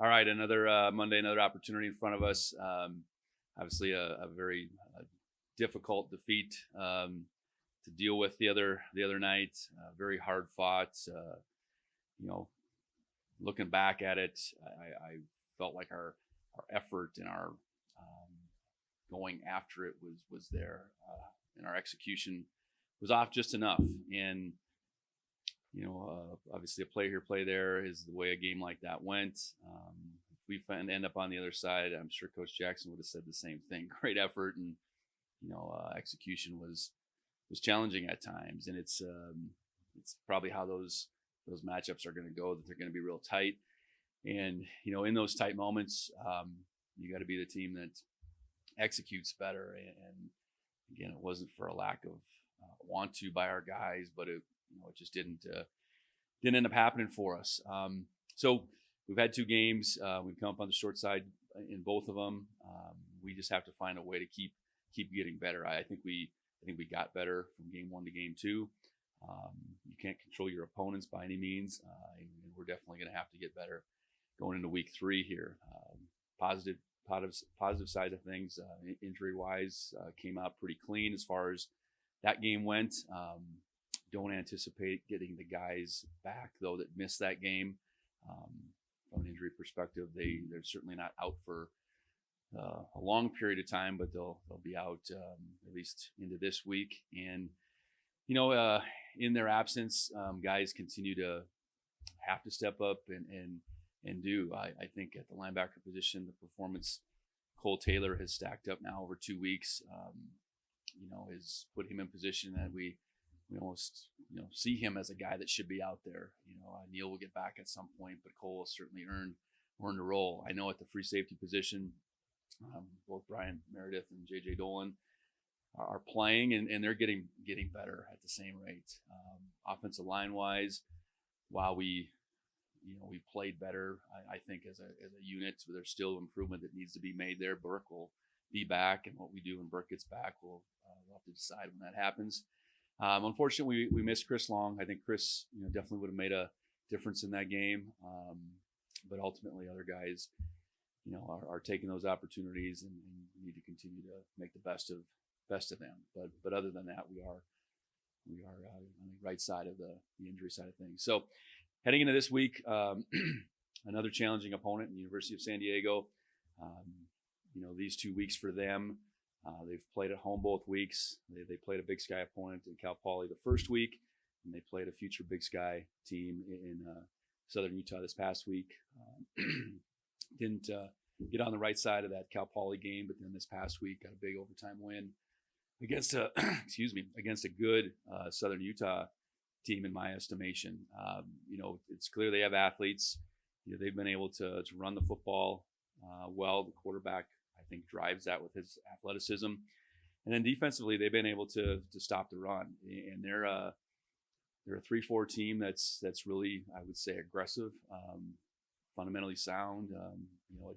All right, another Monday, another opportunity in front of us. Obviously, a very difficult defeat to deal with the other night. Very hard fought. You know, looking back at it, I felt like our effort and our going after it was there, and our execution was off just enough. And obviously a play here, play there is the way a game like that went. If we end up on the other side, I'm sure Coach Jackson would have said the same thing. Great effort, and execution was challenging at times, and it's probably how those matchups are going to go. That they're going to be real tight, and in those tight moments, you got to be the team that executes better. And again, it wasn't for a lack of want to by our guys, but it just didn't end up happening for us. So we've had 2 games. We've come up on the short side in both of them. We just have to find a way to keep getting better. I think we got better from game 1 to game 2. You can't control your opponents by any means, and we're definitely going to have to get better going into week 3 here. Positive side of things, injury wise, came out pretty clean as far as that game went. Don't anticipate getting the guys back though that missed that game. From an injury perspective, they're certainly not out for a long period of time, but they'll be out at least into this week. And in their absence, guys continue to have to step up and do. I think at the linebacker position, the performance Cole Taylor has stacked up now over 2 weeks. Has put him in position that we almost see him as a guy that should be out there. Neil will get back at some point, but Cole has certainly earned a role. I know at the free safety position, both Brian Meredith and JJ Dolan are playing, and they're getting better at the same rate. Offensive line wise, while we played better, I think as a unit, there's still improvement that needs to be made there. Burke will be back, and what we do when Burke gets back, we'll have to decide when that happens. Unfortunately, we missed Chris Long. I think Chris, definitely would have made a difference in that game. But ultimately, other guys, are taking those opportunities, and we need to continue to make the best of them. But other than that, we are on the right side of the injury side of things. So heading into this week, another challenging opponent in the University of San Diego. These 2 weeks for them. They've played at home both weeks. They played a Big Sky opponent in Cal Poly the first week, and they played a future Big Sky team in Southern Utah this past week. Didn't get on the right side of that Cal Poly game, but then this past week got a big overtime win against a against a good Southern Utah team in my estimation. It's clear they have athletes. They've been able to run the football well. The quarterback, I think, drives that with his athleticism, and then defensively they've been able to stop the run. And they're a 3-4 team that's really, I would say, aggressive, fundamentally sound. A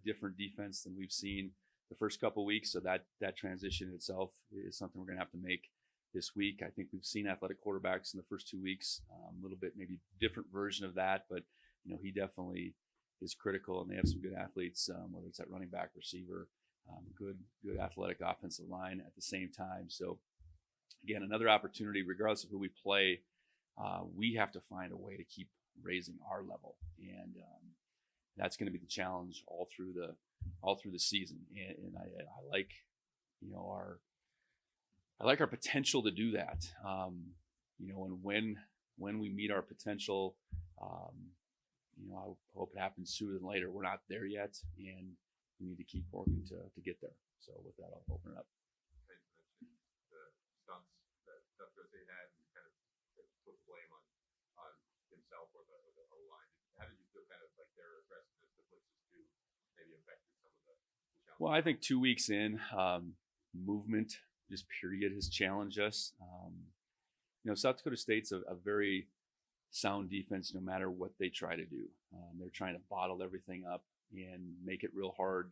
different defense than we've seen the first couple of weeks. So that transition itself is something we're going to have to make this week. I think we've seen athletic quarterbacks in the first 2 weeks, a little bit maybe different version of that, but he definitely is critical, and they have some good athletes, whether it's at running back, receiver, good athletic offensive line at the same time. So again, another opportunity, regardless of who we play, we have to find a way to keep raising our level, and that's going to be the challenge all through the season. And I like our potential to do that. And when we meet our potential, I hope it happens sooner than later. We're not there yet, and we need to keep working to get there. So with that, I'll open it up. You mentioned the stunts that Jose had, and kind of put the blame on himself or the O-line. How did you feel kind of like their aggressiveness, the blitzes too, maybe affected some of the challenges? Well, I think 2 weeks in, movement, just period, has challenged us. South Dakota State's a very sound defense no matter what they try to do. They're trying to bottle everything up and make it real hard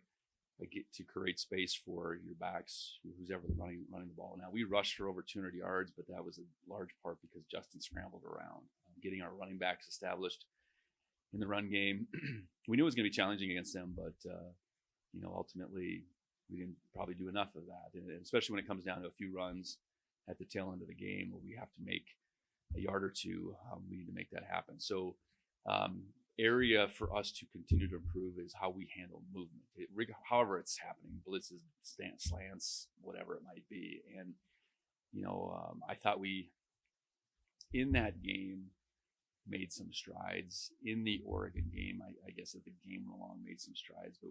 to create space for your backs, who's ever running the ball. Now, we rushed for over 200 yards, but that was a large part because Justin scrambled around. Getting our running backs established in the run game. We knew it was going to be challenging against them, but ultimately we didn't probably do enough of that, and especially when it comes down to a few runs at the tail end of the game where we have to make a yard or two. We need to make that happen. So area for us to continue to improve is how we handle movement, however it's happening, blitzes, slants, whatever it might be. And I thought we in that game made some strides. In the Oregon game, I guess as the game went along, made some strides, but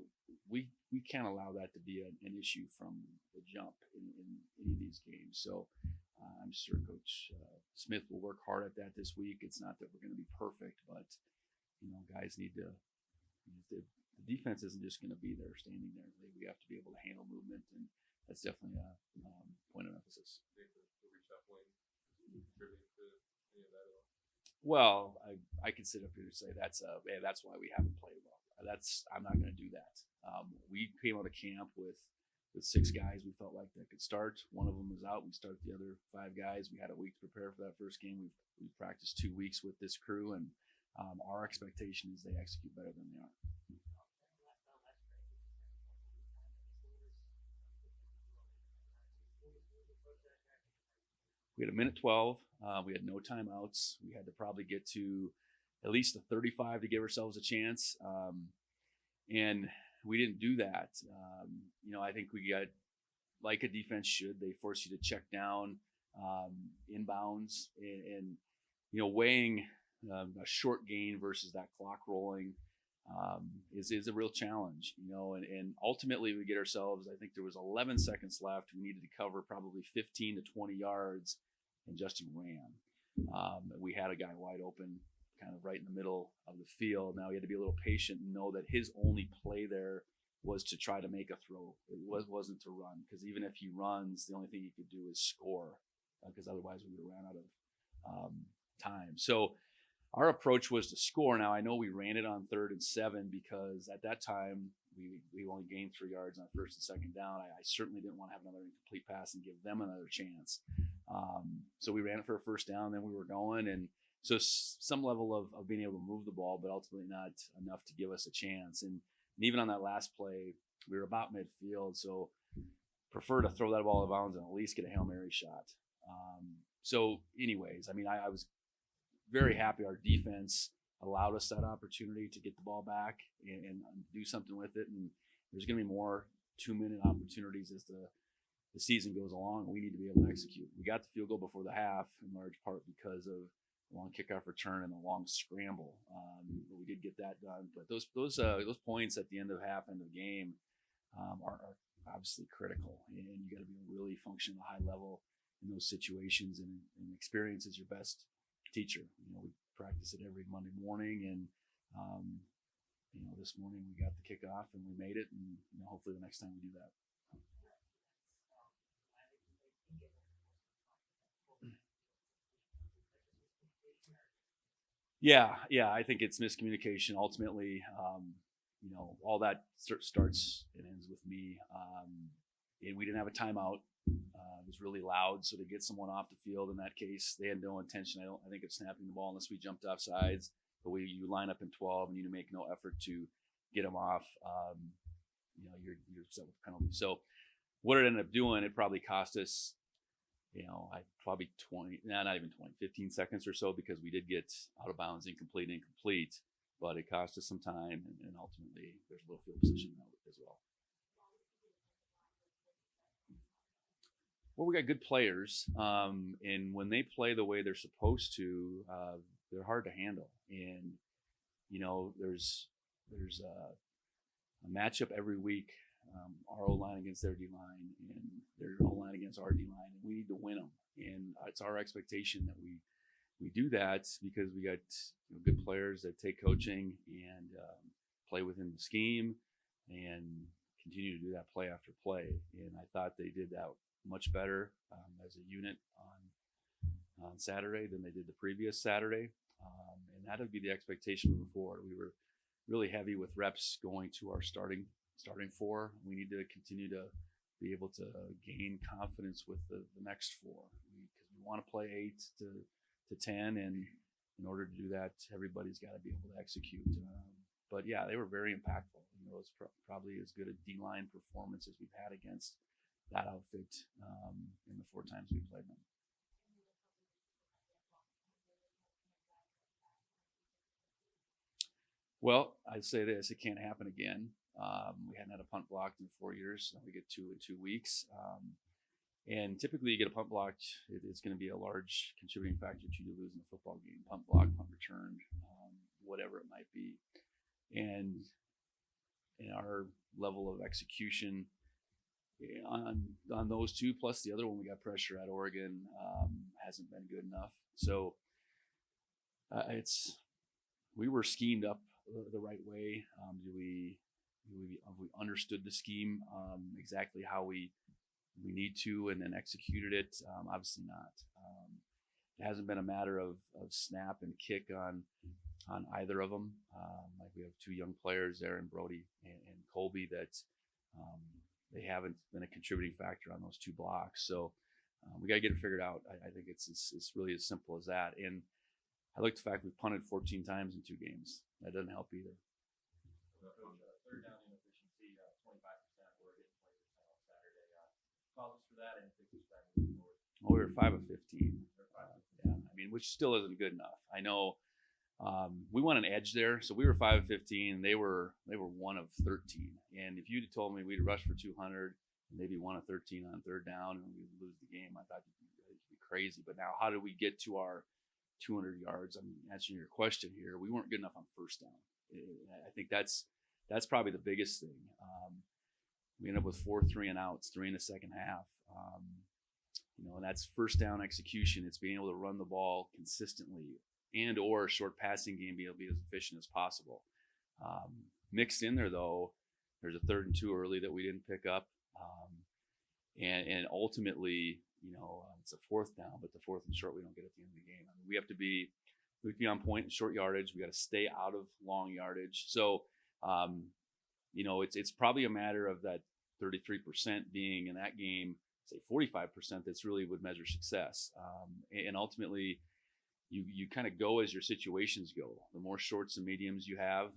we can't allow that to be an issue from the jump in any of these games. So I'm sure Coach Smith will work hard at that this week. It's not that we're going to be perfect, but guys need to. The defense isn't just going to be there standing there. We have to be able to handle movement, and that's definitely a point of emphasis. Well, I can sit up here and say that's why we haven't played well. I'm not going to do that. We came out of camp with 6 guys we felt like that could start. One of them was out. We started the other 5 guys. We had a week to prepare for that first game. We practiced 2 weeks with this crew, and our expectation is they execute better than they are. We had a minute 12. We had no timeouts. We had to probably get to at least a 35 to give ourselves a chance. And we didn't do that. I think we got, like a defense should, they force you to check down inbounds and weighing a short gain versus that clock rolling is a real challenge, and ultimately we get ourselves, I think there was 11 seconds left. We needed to cover probably 15 to 20 yards, and Justin ran. We had a guy wide open kind of right in the middle of the field. Now he had to be a little patient and know that his only play there was to try to make a throw. It wasn't to run, because even if he runs, the only thing he could do is score, because otherwise we would have ran out of time. So our approach was to score. Now, I know we ran it on 3rd and 7 because at that time we only gained 3 yards on 1st and 2nd down. I certainly didn't want to have another incomplete pass and give them another chance. So we ran it for a 1st down, then we were going. And so some level of being able to move the ball, but ultimately not enough to give us a chance. And even on that last play, we were about midfield. So prefer to throw that ball out of bounds and at least get a Hail Mary shot. So anyways, I was very happy our defense allowed us that opportunity to get the ball back and do something with it. And there's going to be more 2-minute opportunities as the season goes along. We need to be able to execute. We got the field goal before the half in large part because of the long kickoff return and the long scramble. We did get that done, but those points at the end of half, end of the game are obviously critical, and you got to be really function at a high level in those situations, and experience is your best teacher. We practice it every Monday morning, and this morning we got the kickoff and we made it, and hopefully the next time we do that. Yeah, I think it's miscommunication ultimately. All that starts and ends with me. And we didn't have a timeout. It was really loud, so to get someone off the field in that case, they had no intention, I think, of snapping the ball unless we jumped off sides. But you line up in 12 and you make no effort to get them off. You're set with penalties. So what it ended up doing, it probably cost us, probably 15 seconds or so, because we did get out of bounds, incomplete. But it cost us some time, and ultimately there's a little field position as well. Well, we got good players, and when they play the way they're supposed to, they're hard to handle. And there's a matchup every week, our O-line against their D-line, and their O-line against our D-line, and we need to win them. And it's our expectation that we do that, because we got good players that take coaching and play within the scheme and continue to do that play after play. And I thought they did that much better as a unit on Saturday than they did the previous Saturday, and that would be the expectation moving forward. We were really heavy with reps going to our starting 4. We need to continue to be able to gain confidence with the next 4, because we want to play 8 to 10, and in order to do that, everybody's got to be able to execute. But yeah, they were very impactful. It was probably as good a D-line performance as we've had against that outfit in the 4 times we played them. Well, I'd say this: it can't happen again. We hadn't had a punt blocked in 4 years. So we get 2 in 2 weeks. And typically, you get a punt blocked, it's going to be a large contributing factor to you losing a football game. Punt block, punt returned, whatever it might be. And in our level of execution on those 2, plus the other one, we got pressure at Oregon, hasn't been good enough. So we were schemed up the right way. Have we understood the scheme exactly how we need to, and then executed it? Obviously not. It hasn't been a matter of snap and kick on either of them. Like we have 2 young players there in Brody and Colby that they haven't been a contributing factor on those 2 blocks. So we got to get it figured out. I think it's really as simple as that. And I like the fact we've punted 14 times in 2 games. That doesn't help either. Third down inefficiency, 25% Oregon, 20% on Saturday. Causes for that, and fixes that moving forward. Well, we were 5 of 15. Yeah, I mean, which still isn't good enough. I know we want an edge there, so we were 5 of 15. They were 1 of 13. And if you'd told me we'd rush for 200, maybe 1 of 13 on third down, and we'd lose the game, I thought you'd be crazy. But now, how did we get to our 200 yards? I'm answering your question here. We weren't good enough on first down. I think that's probably the biggest thing. We ended up with 4 3-and-outs, 3 in the second half. And that's first down execution. It's being able to run the ball consistently, and or short passing game be able to be as efficient as possible. Mixed in there, though, there's a 3rd and 2 early that we didn't pick up, and ultimately, it's a 4th down, but the 4th and short we don't get at the end of the game. I mean, we have to be on point in short yardage. We got to stay out of long yardage. So, it's probably a matter of that 33% being in that game, say 45%. That's really would measure success. And ultimately, you kind of go as your situations go. The more shorts and mediums you have,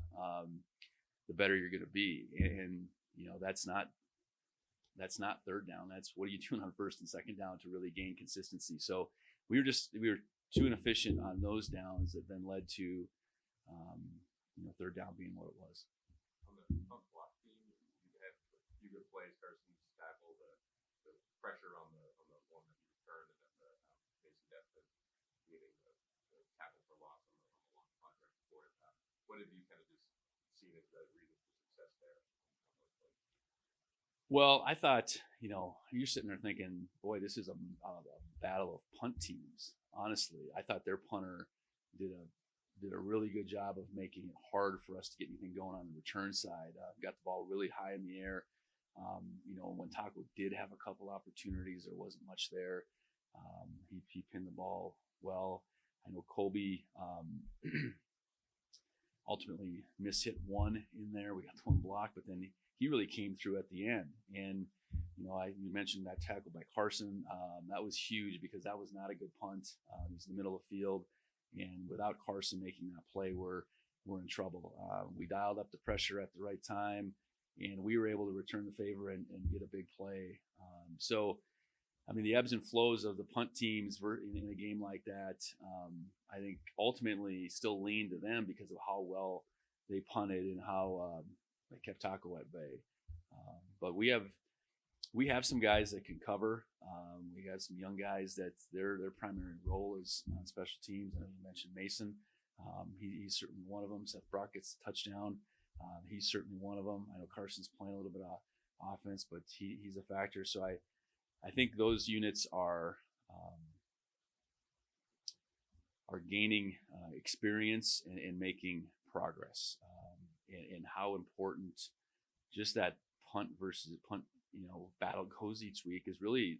the better you're going to be. And that's not third down. That's what are you doing on first and second down to really gain consistency. So we were too inefficient on those downs that then led to third down being what it was. On the block team, you had a few good plays. Carson's tackle, the pressure on the one that you returned, and then the Mason Deptford getting the tackle for loss on the long punt right before it. What have you kind of just seen as the reason for success there? Well, I thought, you're sitting there thinking, boy, this is a battle of punt teams. Honestly, I thought their punter did a really good job of making it hard for us to get anything going on the return side. Got the ball really high in the air. When Taco did have a couple opportunities, there wasn't much there. He pinned the ball well. I know Colby ultimately mishit 1 in there. We got the 1 block, but then he really came through at the end. And you mentioned that tackle by Carson. That was huge because that was not a good punt. It was in the middle of the field, and without Carson making that play, we're in trouble. We dialed up the pressure at the right time, and we were able to return the favor and get a big play. So, I mean, the ebbs and flows of the punt teams were in a game like that. I think ultimately still leaned to them because of how well they punted and how they kept Taco at bay. But we have some guys that can cover. We have some young guys that their primary role is on special teams. I know you mentioned Mason. He's certainly one of them. Seth Brock gets a touchdown. He's certainly one of them. I know Carson's playing a little bit of offense, but he's a factor. So I think those units are gaining experience and making progress, and how important just that punt versus punt battle goes each week is really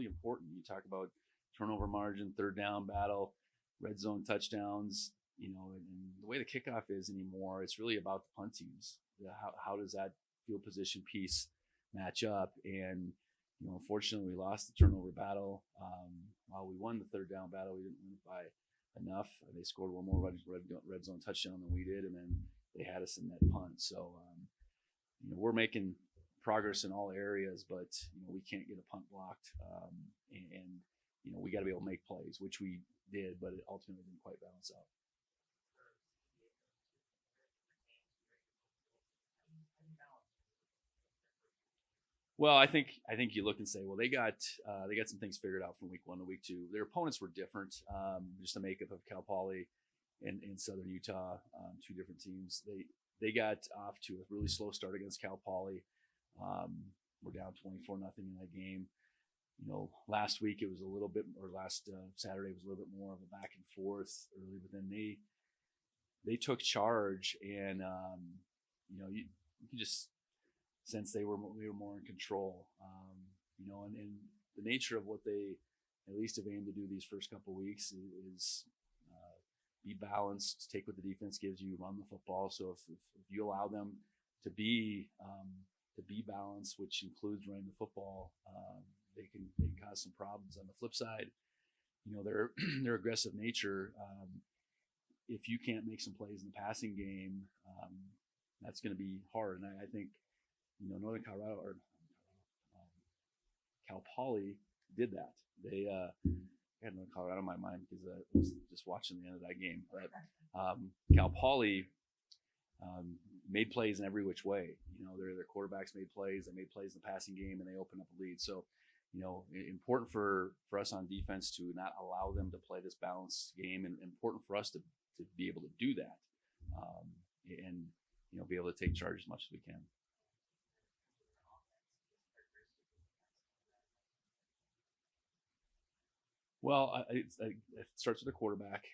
important. You talk about turnover margin, third down battle, red zone touchdowns, and the way the kickoff is anymore, it's really about the punt teams. How does that field position piece match up? And unfortunately, we lost the turnover battle. While we won the third down battle, we didn't win it by enough. They scored one more red zone touchdown than we did, and then they had us in that punt. So we're making progress in all areas, but we can't get a punt blocked, and we got to be able to make plays, which we did, but it ultimately didn't quite balance out. Well, I think you look and say, well, they got some things figured out from week 1 to week 2. Their opponents were different, just the makeup of Cal Poly and Southern Utah, 2 different teams. They got off to a really slow start against Cal Poly. We're down 24-0 in that game. Last week it was a little bit, or last Saturday was a little bit more of a back and forth early, but then they took charge, and you could just sense we were more in control. And the nature of what they at least have aimed to do these first couple of weeks is be balanced, take what the defense gives you, run the football. So if you allow them to be balanced, which includes running the football, they can cause some problems. On the flip side, their aggressive nature. If you can't make some plays in the passing game, that's going to be hard. And I think Northern Colorado or Cal Poly did that. They had Northern Colorado in my mind because I was just watching the end of that game. But Cal Poly made plays in every which way. Their quarterbacks made plays. They made plays in the passing game, and they opened up a lead. So, important for us on defense to not allow them to play this balanced game, and important for us to be able to do that, and be able to take charge as much as we can. Well, it starts with the quarterback.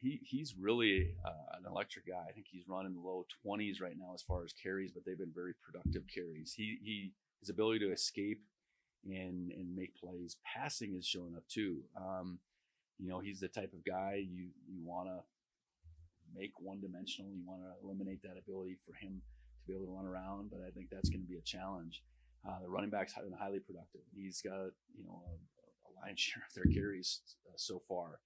He's really an electric guy. I think he's running the low 20s right now as far as carries, but they've been very productive carries. His ability to escape and make plays. Passing is showing up too. He's the type of guy you want to make one-dimensional. You want to eliminate that ability for him to be able to run around, but I think that's going to be a challenge. The running back's been highly productive. He's got a lion's share of their carries so far.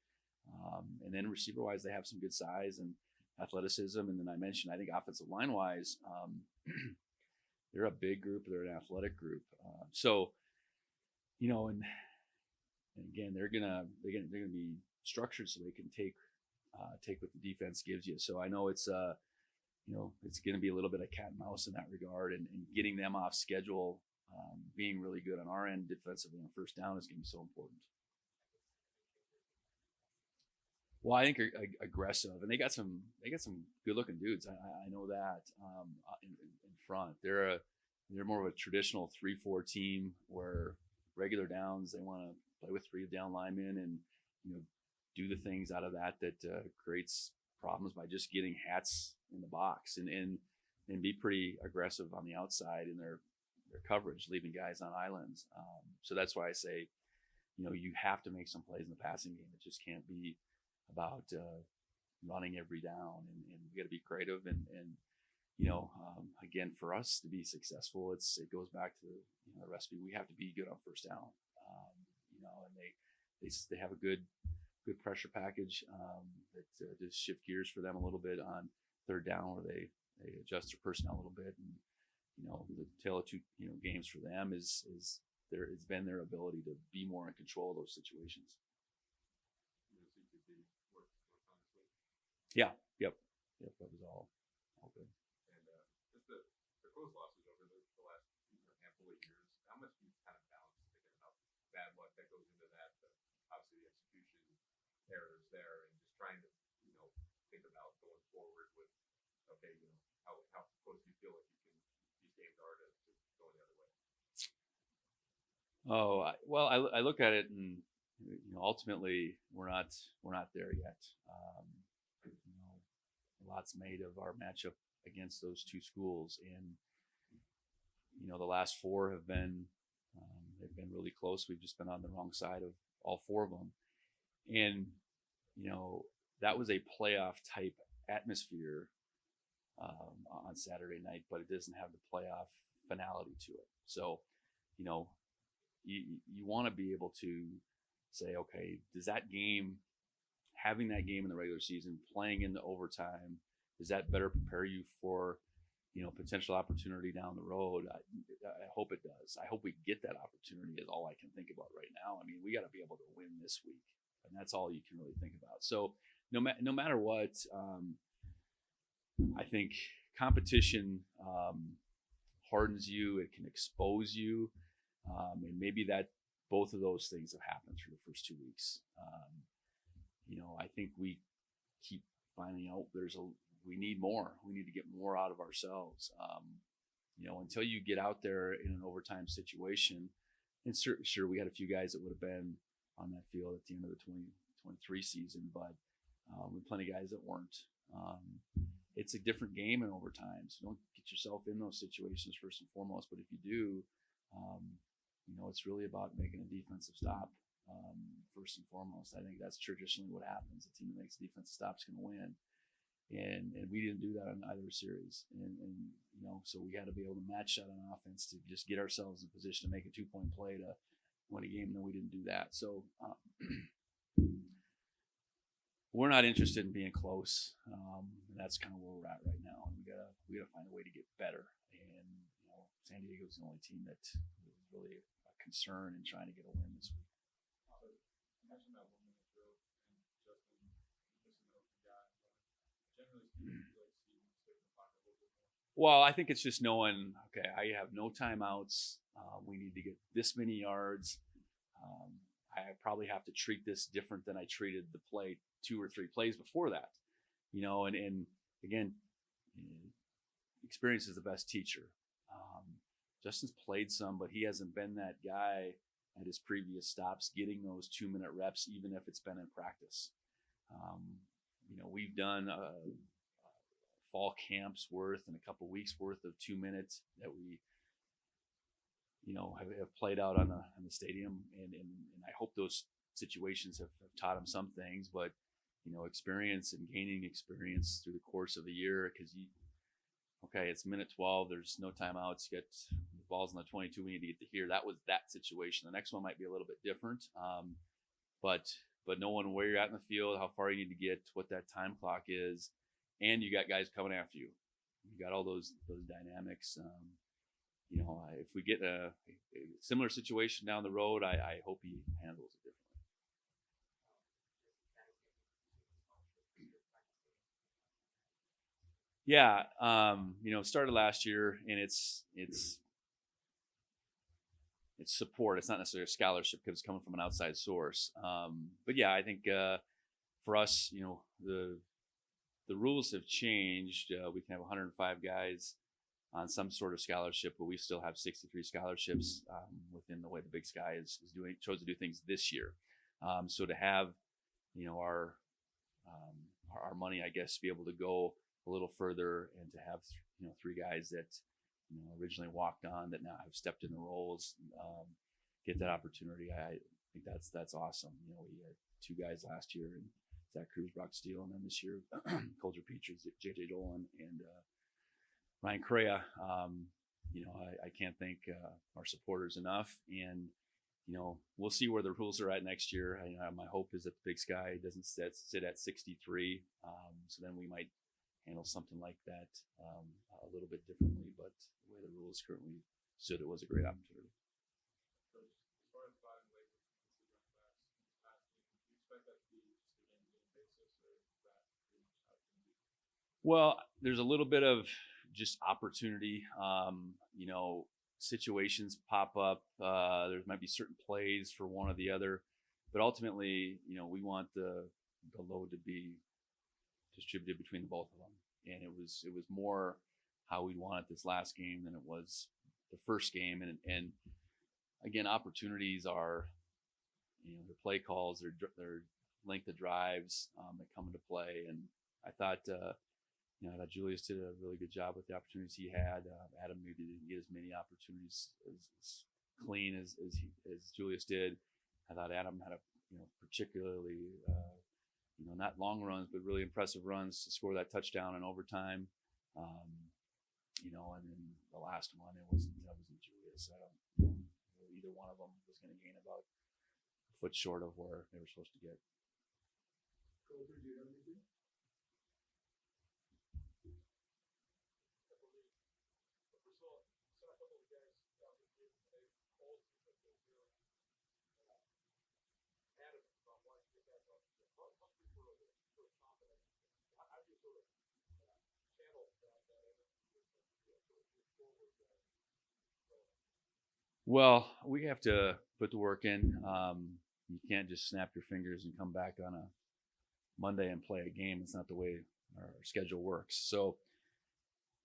And then receiver-wise, they have some good size and athleticism. And then I mentioned, I think offensive line-wise, they're a big group. They're an athletic group. And again, they're gonna be structured so they can take what the defense gives you. So I know it's going to be a little bit of cat and mouse in that regard, and getting them off schedule. Being really good on our end defensively on first down is going to be so important. Well, I think aggressive, and they got some good looking dudes. I know that in front. They're more of a traditional 3-4 team where regular downs they want to play with 3 down linemen and do the things out of that creates problems by just getting hats in the box and be pretty aggressive on the outside in their coverage, leaving guys on islands. So that's why I say, you have to make some plays in the passing game. It just can't be about running every down, and we got to be creative. And again, for us to be successful, it goes back to the recipe. We have to be good on first down. And they have a good pressure package that just shift gears for them a little bit on third down, where they adjust their personnel a little bit. And the tale of 2 games for them is it's been their ability to be more in control of those situations. Yeah. Yep. That was all good. And just the close losses over the last handful of years, how much do you kind of balance thinking about bad luck that goes into that, obviously the execution errors there, and just trying to think about going forward with how close do you feel like these games are to going the other way? Oh well, I look at it, and ultimately we're not there yet. A lot's made of our matchup against those 2 schools, and the last 4 have been they've been really close. We've just been on the wrong side of all 4 of them, and that was a playoff type atmosphere on Saturday night, but it doesn't have the playoff finality to it. So you want to be able to say, okay, does that game having that game in the regular season, playing in the overtime, does that better prepare you for, potential opportunity down the road? I hope it does. I hope we get that opportunity is all I can think about right now. I mean, we got to be able to win this week, and that's all you can really think about. So no matter what, I think competition hardens you. It can expose you, and maybe that both of those things have happened through the first 2 weeks. I think we keep finding out we need more. We need to get more out of ourselves. Until you get out there in an overtime situation, and sure, we had a few guys that would have been on that field at the end of the 2023 season, but we had plenty of guys that weren't. It's a different game in overtime, so don't get yourself in those situations first and foremost. But if you do, it's really about making a defensive stop first and foremost. I think that's traditionally what happens. The team that makes a defensive stop is going to win. And we didn't do that on either series. And so we got to be able to match that on offense to just get ourselves in position to make a 2-point play to win a game. No, we didn't do that. So we're not interested in being close. And that's kind of where we're at right now. And we gotta find a way to get better. And San Diego's the only team that was really a concern in trying to get a win this week. You mentioned that 1 minute drill and Justin missing the open guy. Generally speaking, you like to see him stick in the pocket a little bit more. Well, I think it's just knowing, okay, I have no timeouts. We need to get this many yards. I probably have to treat this different than I treated the play 2 or 3 plays before that. And again, experience is the best teacher. Justin's played some, but he hasn't been that guy at his previous stops getting those 2-minute reps, even if it's been in practice. We've done fall camps worth and a couple weeks worth of 2 minutes that we, have played out on the stadium. And I hope those situations have taught him some things, but, experience and gaining experience through the course of the year. Cause it's minute 12. There's no timeouts. You get the balls on the 22. We need to get to here. That was that situation. The next one might be a little bit different. But knowing where you're at in the field, how far you need to get, what that time clock is, and you got guys coming after you. You got all those dynamics. If we get a similar situation down the road, I hope he handles it differently. Yeah, started last year, and it's support. It's not necessarily a scholarship because it's coming from an outside source. But yeah, I think for us, the rules have changed. We can have 105 guys on some sort of scholarship, but we still have 63 scholarships within the way the Big Sky chose to do things this year. So to have, our money, I guess, be able to go a little further and to have, 3 guys that, originally walked on that now have stepped in the roles, get that opportunity. I think that's awesome. We had 2 guys last year, and Zach Cruz, Brock Steele, and then this year, Coulter Peters, JJ Dolan, and Ryan Correa. I can't thank our supporters enough, and we'll see where the rules are at next year. My hope is that the Big Sky doesn't sit at 63, so then we might handle something like that a little bit differently. But the way the rules currently stood, it was a great opportunity. So as far as bottom weight, do you expect that to be just a game-to-game basis, or is that pretty much how it's going to be? Well, there's a little bit of just opportunity. Situations pop up. There might be certain plays for one or the other, but ultimately, we want the load to be distributed between the both of them. And it was more how we wanted this last game than it was the first game. And again, opportunities are, their play calls, their length of drives that come into play. And I thought Julius did a really good job with the opportunities he had. Adam maybe didn't get as many opportunities as clean as Julius did. I thought Adam had a particularly not long runs, but really impressive runs to score that touchdown in overtime. And then the last one, that wasn't Julius. Either one of them was going to gain about a foot short of where they were supposed to get. Coulter, do you have anything? Well, we have to put the work in. You can't just snap your fingers and come back on a Monday and play a game. It's not the way our schedule works. So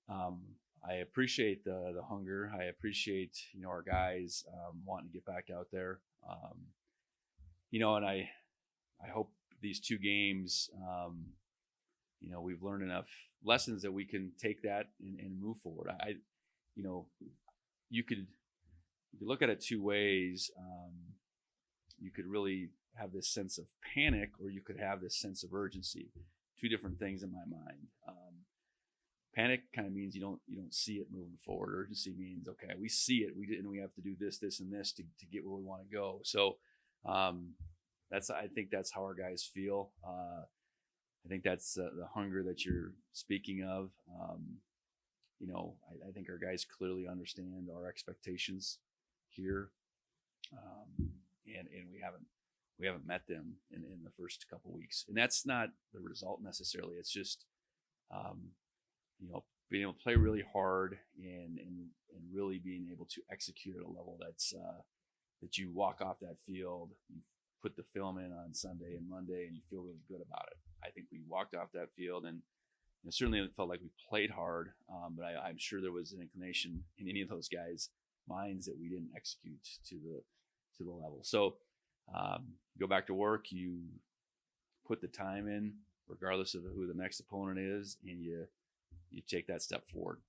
I appreciate the hunger. I appreciate our guys wanting to get back out there. And I hope these two games, we've learned enough lessons that we can take that and move forward. You could look at it two ways. You could really have this sense of panic, or you could have this sense of urgency. Two different things in my mind. Panic kind of means you don't see it moving forward. Urgency means, okay, we see it. We have to do this, and this to get where we want to go. So I think that's how our guys feel. I think that's the hunger that you're speaking of. I think our guys clearly understand our expectations here, and we haven't met them in the first couple weeks, and that's not the result necessarily. It's just being able to play really hard and really being able to execute at a level that's that you walk off that field, you put the film in on Sunday and Monday, and you feel really good about it. I think we walked off that field, and certainly it felt like we played hard, but I'm sure there was an inclination in any of those guys' minds that we didn't execute to the level. So go back to work, you put the time in, regardless of who the next opponent is, and you take that step forward.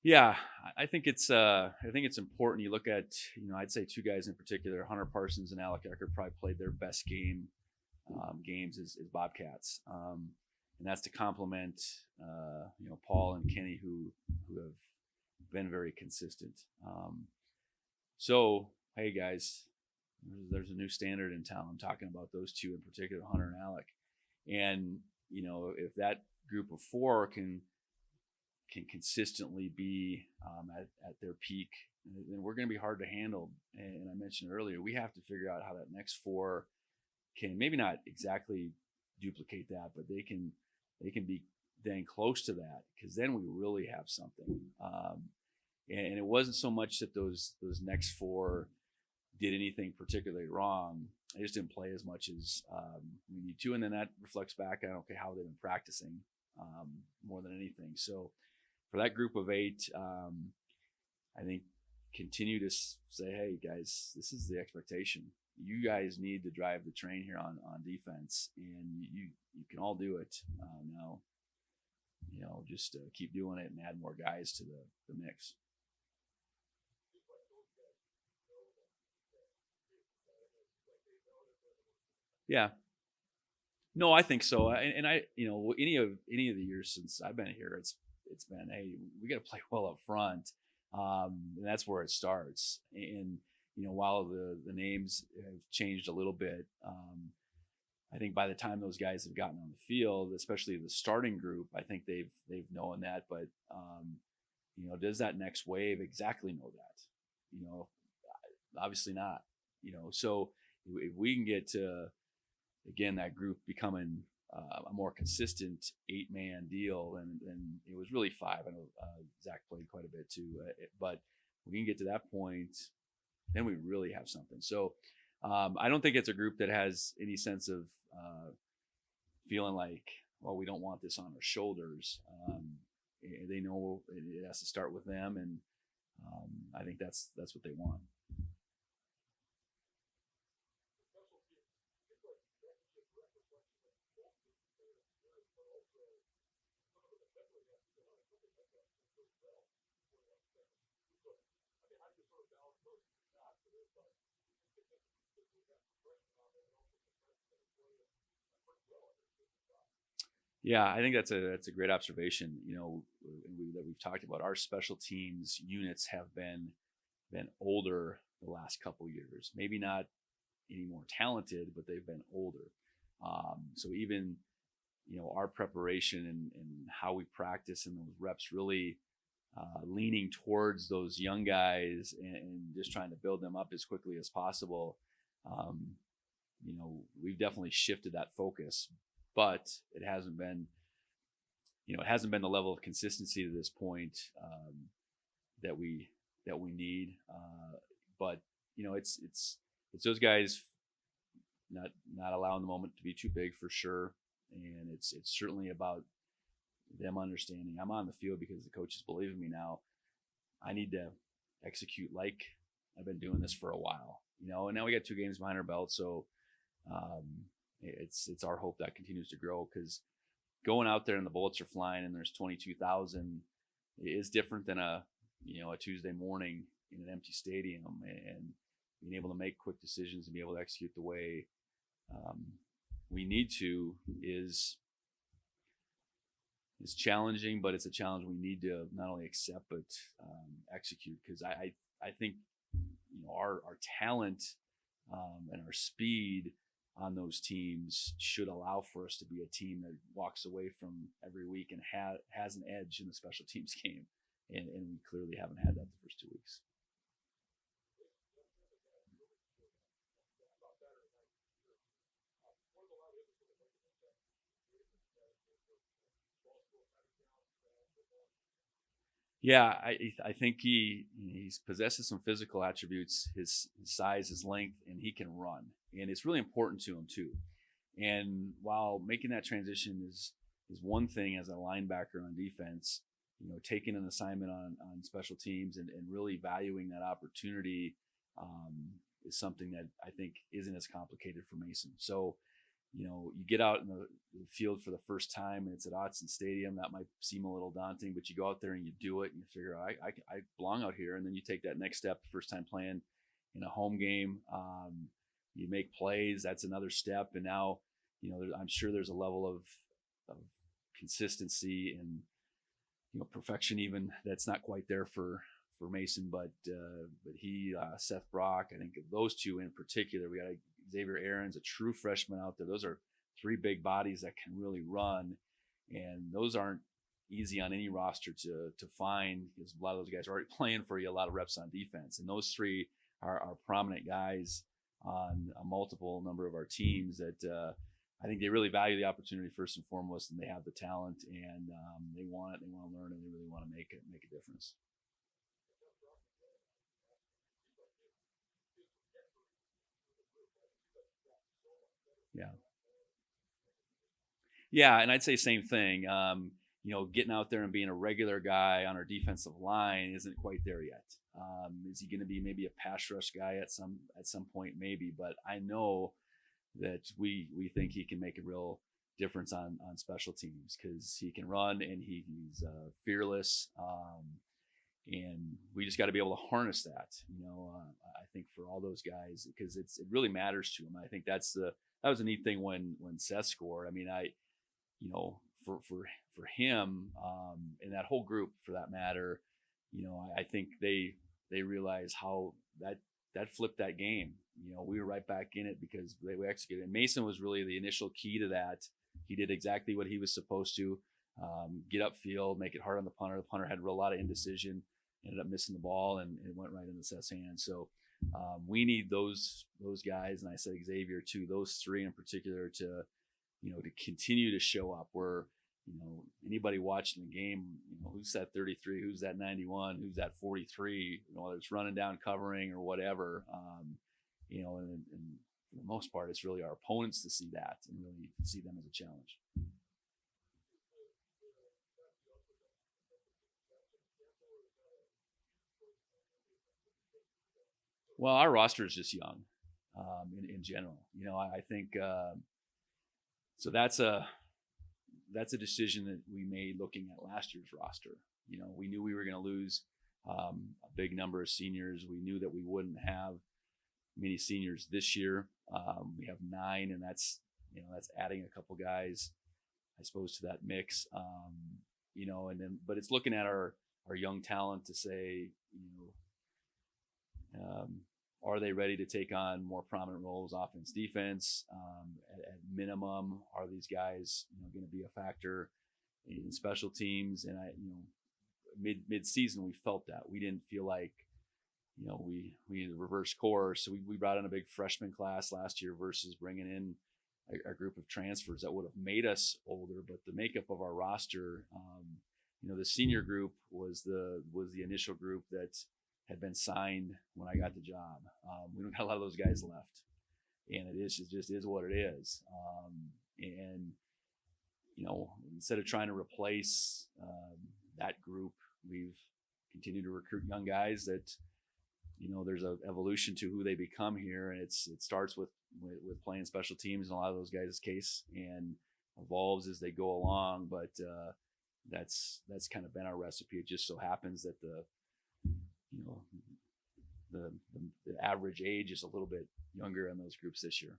Yeah, I think it's important. You look at, I'd say two guys in particular, Hunter Parsons and Alec Eckert, probably played their best games as Bobcats, and that's to complement Paul and Kenny, who have been very consistent. So hey guys, there's a new standard in town. I'm talking about those two in particular, Hunter and Alec, and if that group of four can consistently be at their peak, then we're going to be hard to handle. And I mentioned earlier, we have to figure out how that next four can maybe not exactly duplicate that, but they can be then close to that, because then we really have something. And it wasn't so much that those next four did anything particularly wrong. They just didn't play as much as we need to, and then that reflects back on how they've been practicing more than anything. So for that group of 8, I think continue to say, hey guys, this is the expectation. You guys need to drive the train here on defense, and you can all do it. Now, just keep doing it and add more guys to the mix. Yeah. No, I think so. And I, any of the years since I've been here, it's been, hey, we got to play well up front, and that's where it starts. And while the names have changed a little bit, I think by the time those guys have gotten on the field, especially the starting group, I think they've known that. But does that next wave exactly know that? Obviously not. So if we can get to, again, that group becoming a more consistent 8-man deal, and it was really 5. I know Zach played quite a bit too, but we can get to that point, then we really have something. So I don't think it's a group that has any sense of feeling like, well, we don't want this on our shoulders. They know it has to start with them, and I think that's what they want. Yeah, I think that's a great observation. That we've talked about. Our special teams units have been older the last couple years. Maybe not any more talented, but they've been older. So even our preparation and how we practice and those reps really leaning towards those young guys and just trying to build them up as quickly as possible. Um, we've definitely shifted that focus, but it hasn't been the level of consistency to this point that we need. But it's those guys not allowing the moment to be too big for sure, and it's certainly about them understanding I'm on the field because the coaches believe in me now. I need to execute like I've been doing this for a while, and now we got 2 games behind our belt. So it's our hope that continues to grow, because going out there and the bullets are flying and there's 22,000 is different than a Tuesday morning in an empty stadium, and being able to make quick decisions and be able to execute the way we need to is challenging, but it's a challenge we need to not only accept but execute, because I think our talent and our speed on those teams should allow for us to be a team that walks away from every week and has an edge in the special teams game, and we clearly haven't had that the first 2 weeks. Yeah, I think he possesses some physical attributes, his size, his length, and he can run, and it's really important to him too. And while making that transition is one thing as a linebacker on defense, taking an assignment on special teams and really valuing that opportunity is something that I think isn't as complicated for Mason. So you get out in the field for the first time and it's at Autzen Stadium. That might seem a little daunting, but you go out there and you do it and you figure, I belong out here. And then you take that next step, first time playing in a home game. You make plays. That's another step. And now, I'm sure there's a level of consistency and, perfection even that's not quite there for Mason, but he, Seth Brock, I think those two in particular, we got Xavier Aaron's a true freshman out there. Those are 3 big bodies that can really run, and those aren't easy on any roster to find, because a lot of those guys are already playing for you a lot of reps on defense, and those 3 are prominent guys on a multiple number of our teams that I think they really value the opportunity first and foremost, and they have the talent, and they want it, they want to learn, and they really want to make a difference. Yeah. Yeah, and I'd say same thing. Getting out there and being a regular guy on our defensive line isn't quite there yet. Is he going to be maybe a pass rush guy at some point? Maybe, but I know that we think he can make a real difference on special teams, because he can run and he's fearless. And we just got to be able to harness that. I think for all those guys, because it really matters to him. I think that was a neat thing when Seth scored. I mean, for him and that whole group for that matter, I think they realize how that flipped that game. We were right back in it because we executed. And Mason was really the initial key to that. He did exactly what he was supposed to. Get upfield, make it hard on the punter. The punter had a lot of indecision, ended up missing the ball, and it went right into Seth's hands. So we need those guys, and I said Xavier too. Those 3 in particular to continue to show up. Where anybody watching the game, who's that 33, who's that 91, who's that 43, whether it's running down, covering, or whatever. And for the most part, it's really our opponents to see that and really see them as a challenge. Well, our roster is just young in general. I think so. That's a decision that we made looking at last year's roster. We knew we were going to lose a big number of seniors. We knew that we wouldn't have many seniors this year. We have 9, and that's adding a couple guys I suppose, to that mix. And then, but it's looking at our young talent to say, are they ready to take on more prominent roles, offense, defense? At minimum, are these guys, going to be a factor in special teams? And mid season, we felt that we didn't feel like, we needed to reverse course. So we brought in a big freshman class last year versus bringing in a group of transfers that would have made us older. But the makeup of our roster, the senior group was the initial group that had been signed when I got the job. We don't got a lot of those guys left, and it just is what it is. And instead of trying to replace that group, we've continued to recruit young guys that, there's an evolution to who they become here, and it starts with playing special teams in a lot of those guys' case, and evolves as they go along. But that's kind of been our recipe. It just so happens that the average age is a little bit younger in those groups this year.